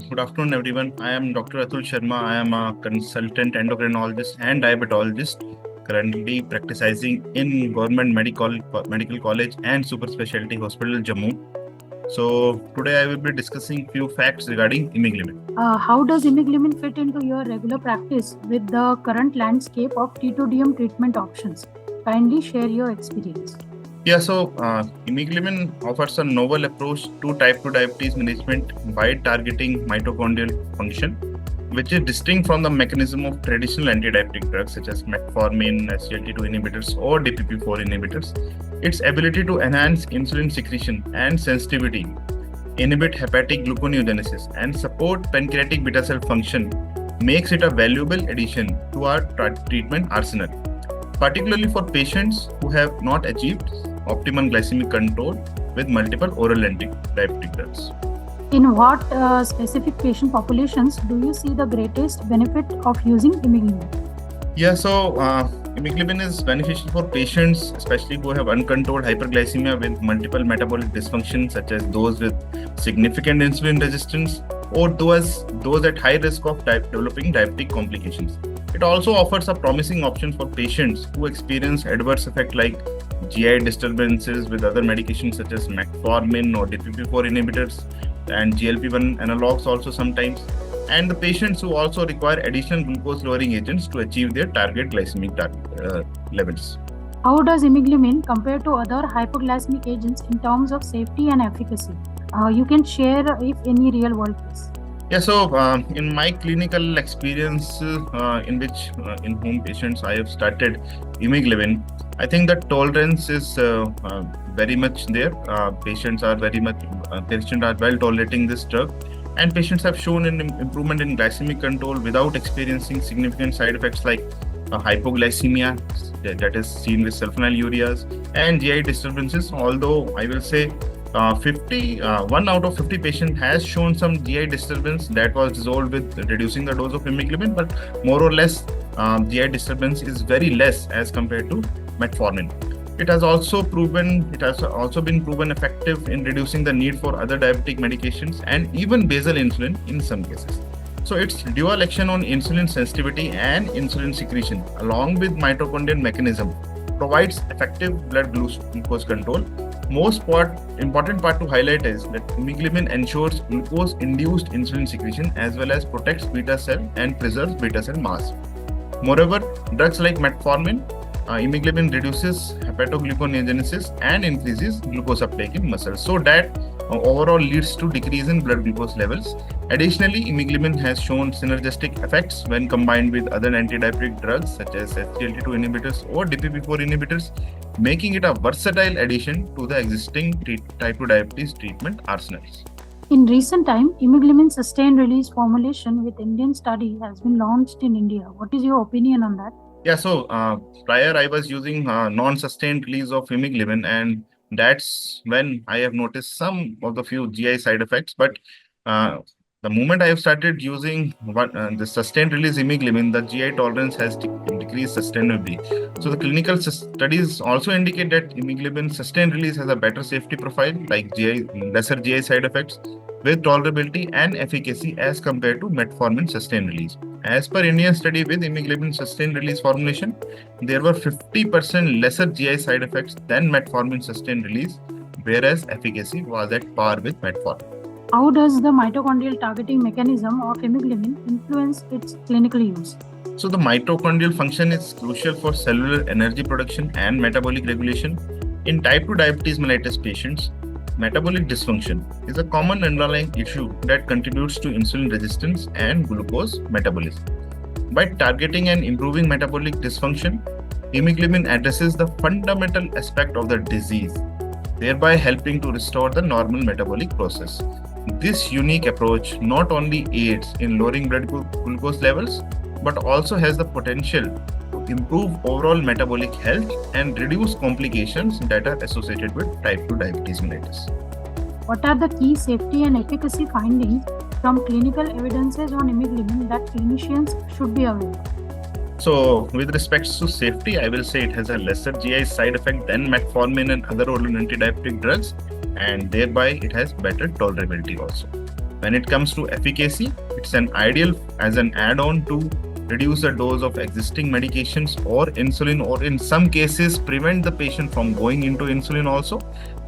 Good afternoon, everyone. I am Dr. Atul Sharma. I am a consultant endocrinologist and diabetologist, currently practicing in Government Medical College and Super Specialty Hospital, Jammu. So today I will be discussing few facts regarding Imeglimin. How does Imeglimin fit into your regular practice with the current landscape of T2DM treatment options? Kindly share your experience. Imeglimin offers a novel approach to type 2 diabetes management by targeting mitochondrial function, which is distinct from the mechanism of traditional anti-diabetic drugs such as metformin, SGLT2 inhibitors, or DPP4 inhibitors. Its ability to enhance insulin secretion and sensitivity, inhibit hepatic gluconeogenesis, and support pancreatic beta cell function makes it a valuable addition to our treatment arsenal, particularly for patients who have not achieved optimum glycemic control with multiple oral anti-diabetic drugs. In what specific patient populations do you see the greatest benefit of using Imeglimin? Imeglimin is beneficial for patients, especially who have uncontrolled hyperglycemia with multiple metabolic dysfunction, such as those with significant insulin resistance or those at high risk of developing diabetic complications. It also offers a promising option for patients who experience adverse effects like GI disturbances with other medications such as metformin or DPP4 inhibitors and GLP-1 analogs also sometimes, and the patients who also require additional glucose lowering agents to achieve their target glycemic levels. How does Imeglimin compare to other hypoglycemic agents in terms of safety and efficacy? You can share if any real world case. In my clinical experience, in whom patients I have started Imeglimin, I think the tolerance is very much there. Patients are well tolerating this drug, and patients have shown an improvement in glycemic control without experiencing significant side effects like hypoglycemia that is seen with sulfonylureas and GI disturbances. Although I will say 1 out of 50 patients has shown some GI disturbance that was resolved with reducing the dose of Imeglimin, but more or less GI disturbance is very less as compared to metformin. It has also been proven effective in reducing the need for other diabetic medications and even basal insulin in some cases. So its dual action on insulin sensitivity and insulin secretion, along with mitochondrial mechanism, provides effective blood glucose control. Important part to highlight is that Imeglimin ensures glucose-induced insulin secretion as well as protects beta cell and preserves beta cell mass. Moreover, drugs like metformin, Imeglimin reduces hepatogluconeogenesis and increases glucose uptake in muscles, so that overall leads to decrease in blood glucose levels. Additionally, Imeglimin has shown synergistic effects when combined with other anti-diabetic drugs such as SGLT2 inhibitors or DPP4 inhibitors, making it a versatile addition to the existing type 2 diabetes treatment arsenals. In recent time, Imeglimin sustained release formulation with Indian study has been launched in India. What is your opinion on that? Prior I was using non-sustained release of Imeglimin, and that's when I have noticed some of the few GI side effects. But the moment I have started using the sustained release Imeglimin, the GI tolerance has decreased sustainably. So the clinical studies also indicate that Imeglimin sustained release has a better safety profile, like lesser GI side effects, with tolerability and efficacy as compared to metformin sustained release. As per Indian study with Imeglimin sustained release formulation, there were 50% lesser GI side effects than metformin sustained release, whereas efficacy was at par with metformin. How does the mitochondrial targeting mechanism of Imeglimin influence its clinical use? So the mitochondrial function is crucial for cellular energy production and metabolic regulation. In type 2 diabetes mellitus patients, metabolic dysfunction is a common underlying issue that contributes to insulin resistance and glucose metabolism. By targeting and improving metabolic dysfunction, Imeglimin addresses the fundamental aspect of the disease, thereby helping to restore the normal metabolic process. This unique approach not only aids in lowering blood glucose levels, but also has the potential to improve overall metabolic health and reduce complications that are associated with type 2 diabetes mellitus. What are the key safety and efficacy findings from clinical evidences on Imeglimin that clinicians should be aware of? So, with respects to safety, I will say it has a lesser GI side effect than metformin and other oral antidiabetic drugs, and thereby it has better tolerability also. When it comes to efficacy, it's an ideal as an add-on to reduce the dose of existing medications or insulin, or in some cases prevent the patient from going into insulin also.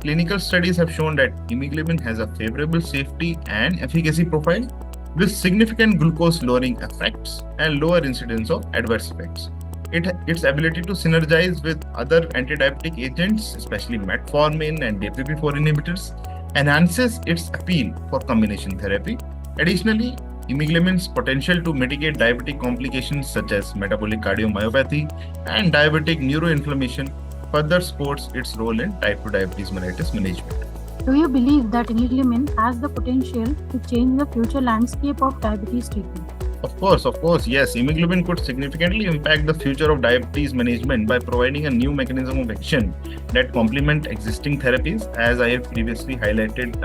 Clinical studies have shown that imeglimin has a favorable safety and efficacy profile with significant glucose lowering effects and lower incidence of adverse effects. Its ability to synergize with other antidiabetic agents, especially metformin and DPP-4 inhibitors, enhances its appeal for combination therapy. Additionally, imeglimin's potential to mitigate diabetic complications such as metabolic cardiomyopathy and diabetic neuroinflammation further supports its role in type 2 diabetes mellitus management. Do you believe that imeglimin has the potential to change the future landscape of diabetes treatment? Of course, yes. Imeglimin could significantly impact the future of diabetes management by providing a new mechanism of action that complement existing therapies, as I have previously highlighted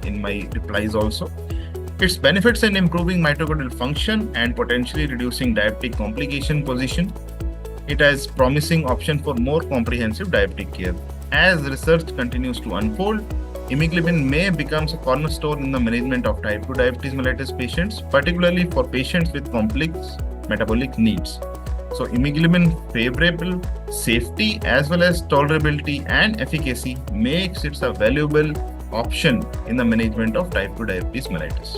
in my replies also. Its benefits in improving mitochondrial function and potentially reducing diabetic complication position it as promising option for more comprehensive diabetic care. As research continues to unfold, imeglimin may become a cornerstone in the management of type 2 diabetes mellitus patients, particularly for patients with complex metabolic needs. So, imeglimin favorable safety as well as tolerability and efficacy makes it a valuable option in the management of type 2 diabetes mellitus.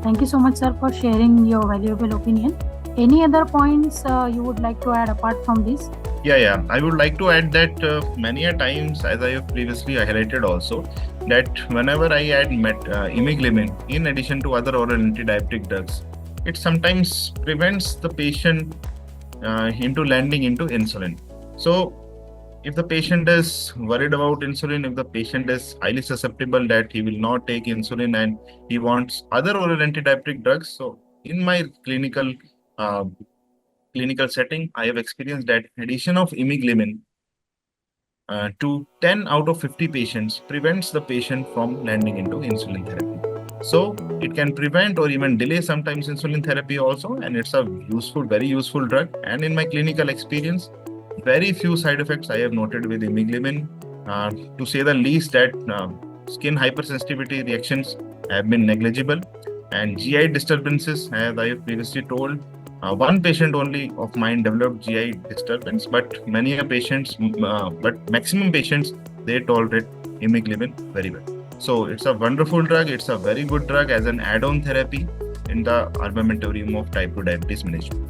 Thank you so much, sir, for sharing your valuable opinion. Any other points you would like to add apart from this? Yeah. I would like to add that many a times, as I have previously highlighted also, that whenever I add imeglimin in addition to other oral antidiabetic drugs, it sometimes prevents the patient into landing into insulin. So, if the patient is worried about insulin, if the patient is highly susceptible that he will not take insulin and he wants other oral antidiabetic drugs, so in my uh, clinical setting, I have experienced that addition of imeglimin to 10 out of 50 patients prevents the patient from landing into insulin therapy. So it can prevent or even delay sometimes insulin therapy also, and it's a very useful drug. And in my clinical experience, very few side effects I have noted with imeglimin. To say the least, that skin hypersensitivity reactions have been negligible, and GI disturbances, as I have previously told, one patient only of mine developed GI disturbance, but but maximum patients they tolerate imeglimin very well. So it's a wonderful drug. It's a very good drug as an add-on therapy in the armamentarium of type 2 diabetes management.